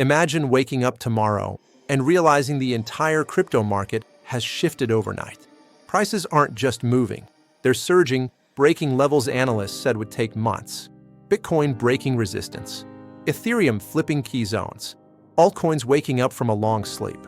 Imagine waking up tomorrow and realizing the entire crypto market has shifted overnight. Prices aren't just moving, they're surging, breaking levels analysts said would take months. Bitcoin breaking resistance. Ethereum flipping key zones. Altcoins waking up from a long sleep.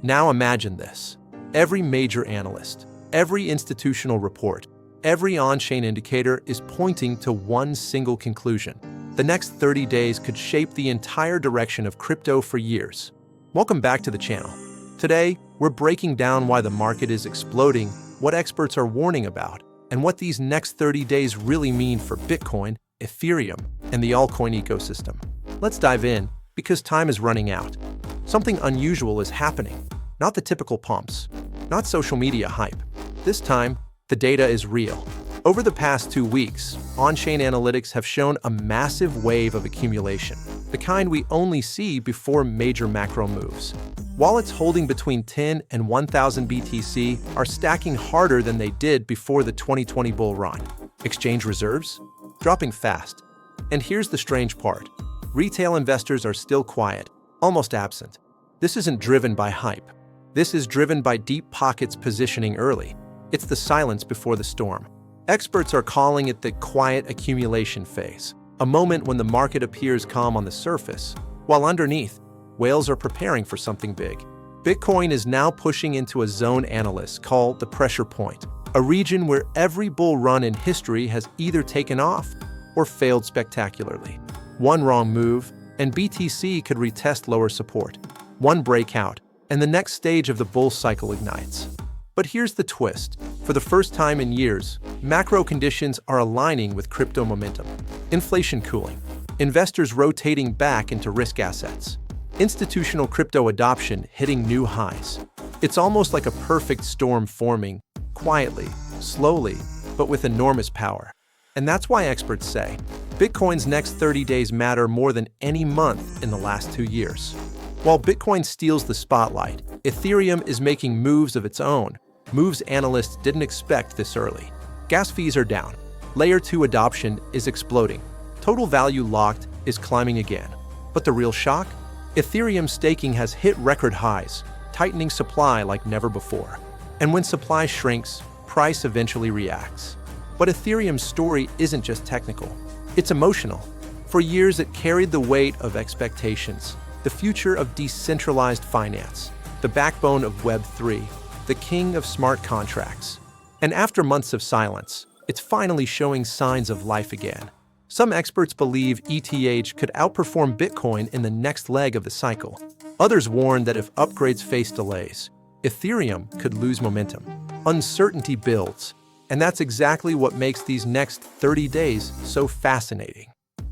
Now imagine this. Every major analyst, every institutional report, every on-chain indicator is pointing to one single conclusion. The next 30 days could shape the entire direction of crypto for years. Welcome back to the channel. Today, we're breaking down why the market is exploding, what experts are warning about, and what these next 30 days really mean for Bitcoin, Ethereum, and the altcoin ecosystem. Let's dive in, because time is running out. Something unusual is happening. Not the typical pumps, not social media hype. This time, the data is real. Over the past 2 weeks, on-chain analytics have shown a massive wave of accumulation, the kind we only see before major macro moves. Wallets holding between 10 and 1,000 BTC are stacking harder than they did before the 2020 bull run. Exchange reserves? Dropping fast. And here's the strange part. Retail investors are still quiet, almost absent. This isn't driven by hype. This is driven by deep pockets positioning early. It's the silence before the storm. Experts are calling it the quiet accumulation phase, a moment when the market appears calm on the surface, while underneath, whales are preparing for something big. Bitcoin is now pushing into a zone analysts call the pressure point, a region where every bull run in history has either taken off or failed spectacularly. One wrong move, and BTC could retest lower support. One breakout, and the next stage of the bull cycle ignites. But here's the twist. For the first time in years, macro conditions are aligning with crypto momentum. Inflation cooling, investors rotating back into risk assets, institutional crypto adoption hitting new highs. It's almost like a perfect storm forming, quietly, slowly, but with enormous power. And that's why experts say, Bitcoin's next 30 days matter more than any month in the last 2 years. While Bitcoin steals the spotlight, Ethereum is making moves of its own, moves analysts didn't expect this early. Gas fees are down. Layer 2 adoption is exploding. Total value locked is climbing again. But the real shock? Ethereum staking has hit record highs, tightening supply like never before. And when supply shrinks, price eventually reacts. But Ethereum's story isn't just technical. It's emotional. For years, it carried the weight of expectations, the future of decentralized finance, the backbone of Web3, the king of smart contracts. And after months of silence, it's finally showing signs of life again. Some experts believe ETH could outperform Bitcoin in the next leg of the cycle. Others warn that if upgrades face delays, Ethereum could lose momentum. Uncertainty builds, and that's exactly what makes these next 30 days so fascinating.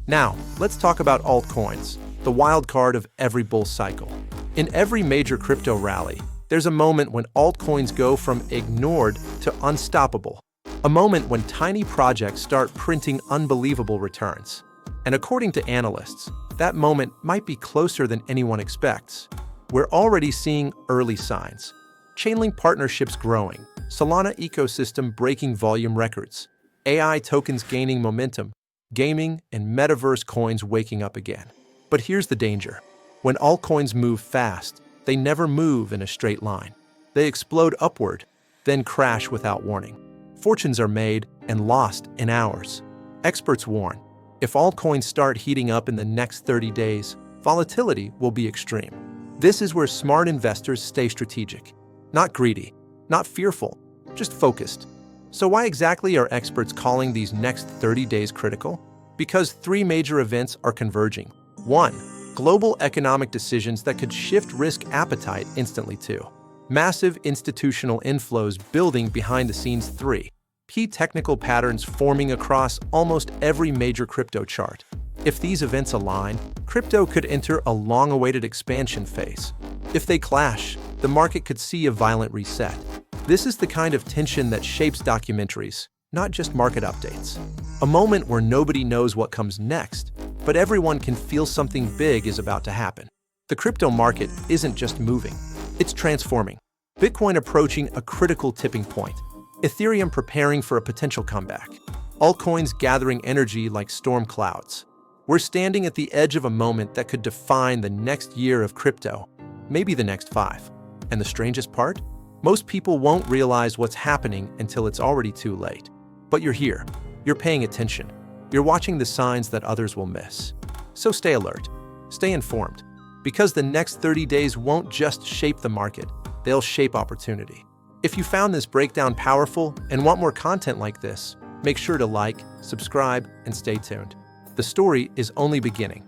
Now, let's talk about altcoins, the wild card of every bull cycle. In every major crypto rally, there's a moment when altcoins go from ignored to unstoppable. A moment when tiny projects start printing unbelievable returns. And according to analysts, that moment might be closer than anyone expects. We're already seeing early signs. Chainlink partnerships growing, Solana ecosystem breaking volume records, AI tokens gaining momentum, gaming and metaverse coins waking up again. But here's the danger. When altcoins move fast, they never move in a straight line. They explode upward, then crash without warning. Fortunes are made and lost in hours. Experts warn, if altcoins start heating up in the next 30 days, volatility will be extreme. This is where smart investors stay strategic. Not greedy, not fearful, just focused. So why exactly are experts calling these next 30 days critical? Because 3 major events are converging. 1. Global economic decisions that could shift risk appetite instantly. 2. Massive institutional inflows building behind the scenes. 3. Key technical patterns forming across almost every major crypto chart. If these events align, crypto could enter a long-awaited expansion phase. If they clash, the market could see a violent reset. This is the kind of tension that shapes documentaries, not just market updates. A moment where nobody knows what comes next, but everyone can feel something big is about to happen. The crypto market isn't just moving, it's transforming. Bitcoin approaching a critical tipping point. Ethereum preparing for a potential comeback. Altcoins gathering energy like storm clouds. We're standing at the edge of a moment that could define the next year of crypto, maybe the next 5. And the strangest part? Most people won't realize what's happening until it's already too late. But you're here. You're paying attention. You're watching the signs that others will miss. So stay alert. Stay informed. Because the next 30 days won't just shape the market, they'll shape opportunity. If you found this breakdown powerful and want more content like this, make sure to like, subscribe, and stay tuned. The story is only beginning.